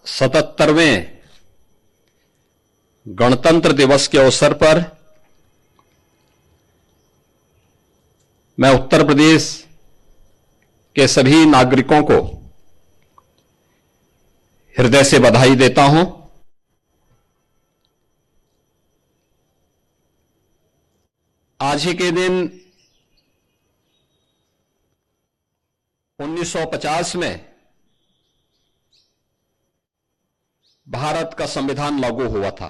77वें गणतंत्र दिवस के अवसर पर मैं उत्तर प्रदेश के सभी नागरिकों को हृदय से बधाई देता हूं। आज ही के दिन 1950 में भारत का संविधान लागू हुआ था।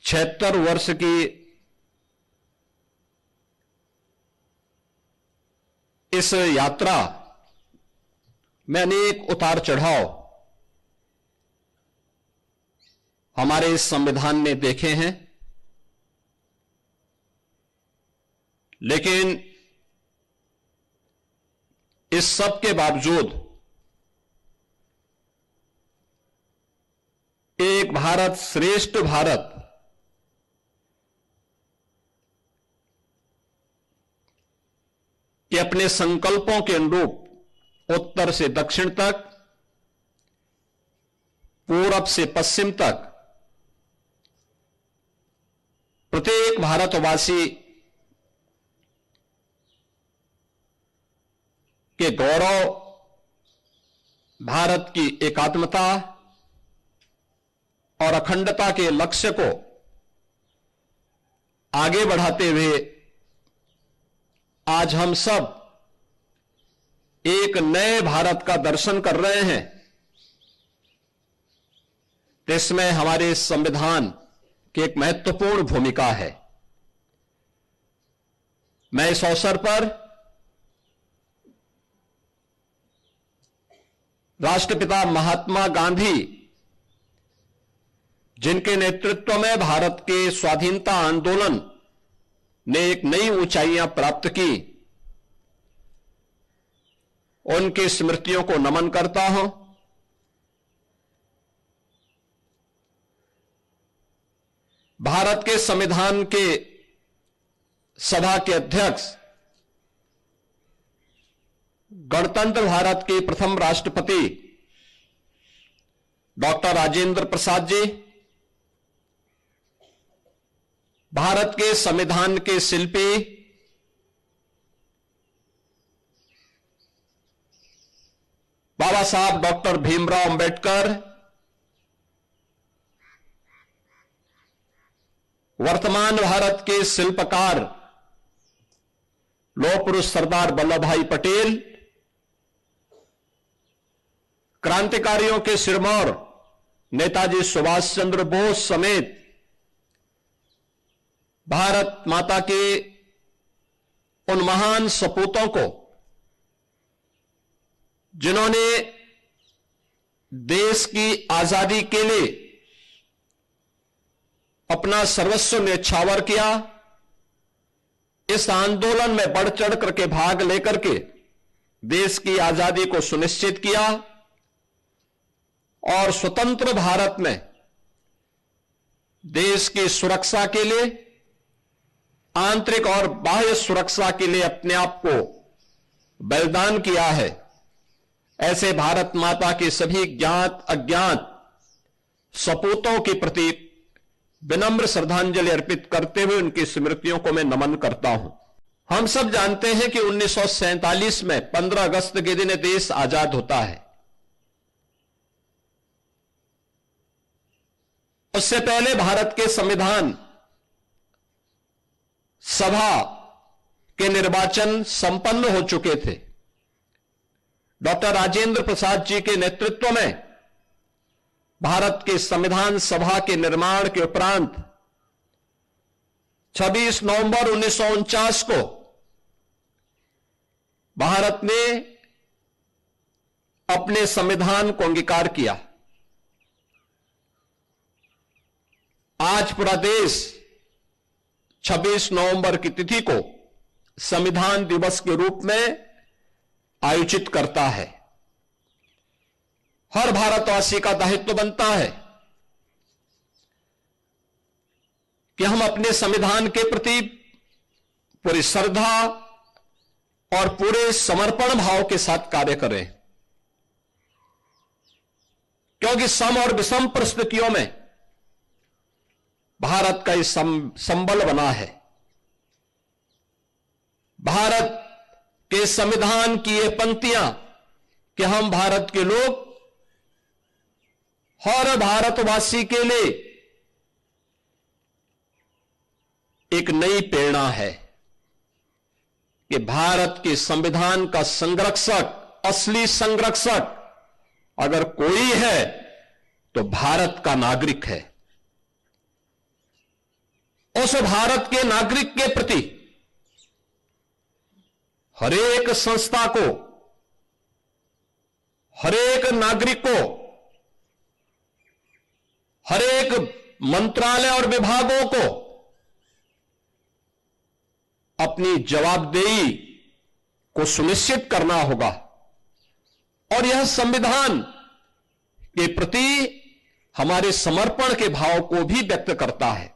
76 वर्ष की इस यात्रा में अनेक उतार चढ़ाव हमारे इस संविधान ने देखे हैं, लेकिन इस सब के बावजूद एक भारत श्रेष्ठ भारत के अपने संकल्पों के अनुरूप उत्तर से दक्षिण तक, पूरब से पश्चिम तक प्रत्येक भारतवासी के गौरव, भारत की एकात्मता और अखंडता के लक्ष्य को आगे बढ़ाते हुए आज हम सब एक नए भारत का दर्शन कर रहे हैं। इसमें हमारे संविधान की एक महत्वपूर्ण भूमिका है। मैं इस अवसर पर राष्ट्रपिता महात्मा गांधी, जिनके नेतृत्व में भारत के स्वाधीनता आंदोलन ने एक नई ऊंचाइयां प्राप्त की, उनकी स्मृतियों को नमन करता हूं। भारत के संविधान के सभा के अध्यक्ष, गणतंत्र भारत के प्रथम राष्ट्रपति डॉक्टर राजेंद्र प्रसाद जी, भारत के संविधान के शिल्पी बाबा साहब डॉक्टर भीमराव अंबेडकर, वर्तमान भारत के शिल्पकार लौह पुरुष सरदार वल्लभ भाई पटेल, क्रांतिकारियों के सिरमौर नेताजी सुभाष चंद्र बोस समेत भारत माता के उन महान सपूतों को, जिन्होंने देश की आजादी के लिए अपना सर्वस्व न्यौछावर किया, इस आंदोलन में बढ़ चढ़ करके भाग लेकर के देश की आजादी को सुनिश्चित किया और स्वतंत्र भारत में देश की सुरक्षा के लिए, आंतरिक और बाह्य सुरक्षा के लिए अपने आप को बलिदान किया है। ऐसे भारत माता के सभी ज्ञात अज्ञात सपूतों के प्रति विनम्र श्रद्धांजलि अर्पित करते हुए उनकी स्मृतियों को मैं नमन करता हूं। हम सब जानते हैं कि 1947 में 15 अगस्त के दिन देश आजाद होता है। उससे पहले भारत के संविधान सभा के निर्वाचन संपन्न हो चुके थे। डॉक्टर राजेंद्र प्रसाद जी के नेतृत्व में भारत के संविधान सभा के निर्माण के उपरांत 26 नवंबर 1949 को भारत ने अपने संविधान को अंगीकार किया। आज पूरा देश 26 नवंबर की तिथि को संविधान दिवस के रूप में आयोजित करता है। हर भारतवासी का दायित्व बनता है कि हम अपने संविधान के प्रति पूरी श्रद्धा और पूरे समर्पण भाव के साथ कार्य करें, क्योंकि सम और विषम परिस्थितियों में भारत का ये संबल बना है। भारत के संविधान की ये पंक्तियां कि हम भारत के लोग हर भारतवासी के लिए एक नई प्रेरणा है कि भारत के संविधान का संरक्षक, असली संरक्षक अगर कोई है तो भारत का नागरिक है। उस भारत के नागरिक के प्रति हरेक संस्था को, हरेक नागरिक को, हरेक मंत्रालय और विभागों को अपनी जवाबदेही को सुनिश्चित करना होगा और यह संविधान के प्रति हमारे समर्पण के भाव को भी व्यक्त करता है।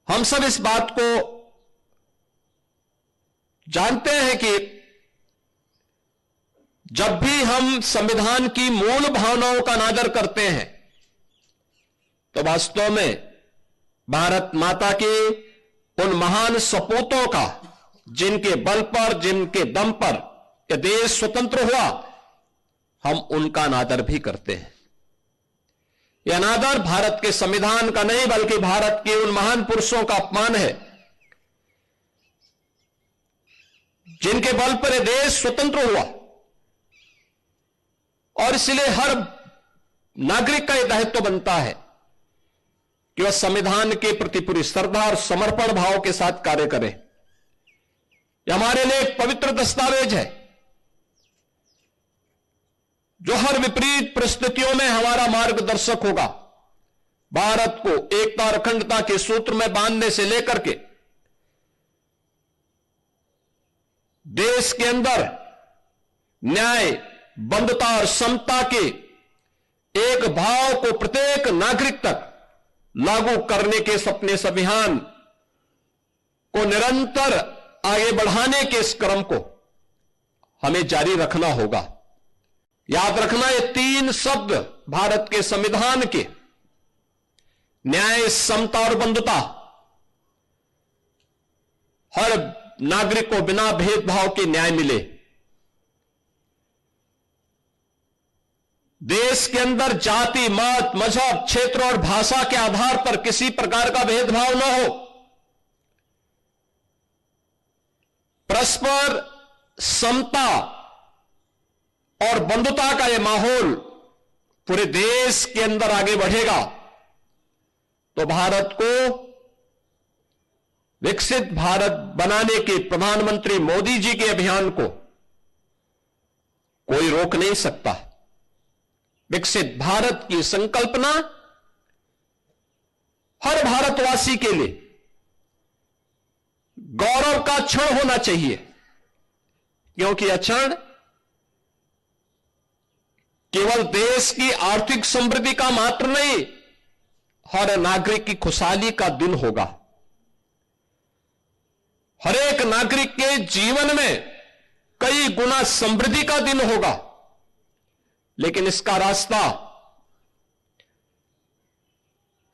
हम सब इस बात को जानते हैं कि जब भी हम संविधान की मूल भावनाओं का अनादर करते हैं तो वास्तव में भारत माता के उन महान सपूतों का, जिनके बल पर, जिनके दम पर यह देश स्वतंत्र हुआ, हम उनका अनादर भी करते हैं। यह अनादर भारत के संविधान का नहीं बल्कि भारत के उन महान पुरुषों का अपमान है जिनके बल पर यह देश स्वतंत्र हुआ। और इसलिए हर नागरिक का यह दायित्व बनता है कि वह संविधान के प्रति पूरी श्रद्धा और समर्पण भाव के साथ कार्य करे। यह हमारे लिए एक पवित्र दस्तावेज है जो हर विपरीत परिस्थितियों में हमारा मार्गदर्शक होगा। भारत को एकता और अखंडता के सूत्र में बांधने से लेकर के देश के अंदर न्याय, बंधुता और समता के एक भाव को प्रत्येक नागरिक तक लागू करने के सपने इस अभियान को निरंतर आगे बढ़ाने के इस क्रम को हमें जारी रखना होगा। याद रखना, ये तीन शब्द भारत के संविधान के न्याय, समता और बंधुता हर नागरिक को बिना भेदभाव के न्याय मिले। देश के अंदर जाति, मत, मजहब, क्षेत्र और भाषा के आधार पर किसी प्रकार का भेदभाव न हो। परस्पर समता और बंधुता का यह माहौल पूरे देश के अंदर आगे बढ़ेगा तो भारत को विकसित भारत बनाने के प्रधानमंत्री मोदी जी के अभियान को कोई रोक नहीं सकता। विकसित भारत की संकल्पना हर भारतवासी के लिए गौरव का क्षण होना चाहिए, क्योंकि यह क्षण केवल देश की आर्थिक समृद्धि का मात्र नहीं, हर नागरिक की खुशहाली का दिन होगा। हर एक नागरिक के जीवन में कई गुना समृद्धि का दिन होगा, लेकिन इसका रास्ता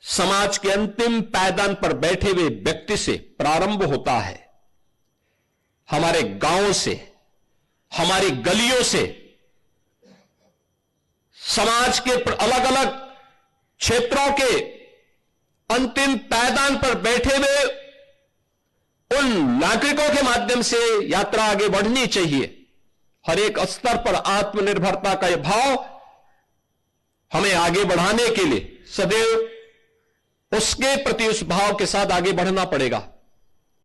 समाज के अंतिम पायदान पर बैठे हुए व्यक्ति से प्रारंभ होता है। हमारे गांवों से, हमारी गलियों से, समाज के अलग अलग क्षेत्रों के अंतिम पायदान पर बैठे हुए उन नागरिकों के माध्यम से यात्रा आगे बढ़नी चाहिए। हर एक स्तर पर आत्मनिर्भरता का यह भाव हमें आगे बढ़ाने के लिए सदैव उसके प्रति उस भाव के साथ आगे बढ़ना पड़ेगा।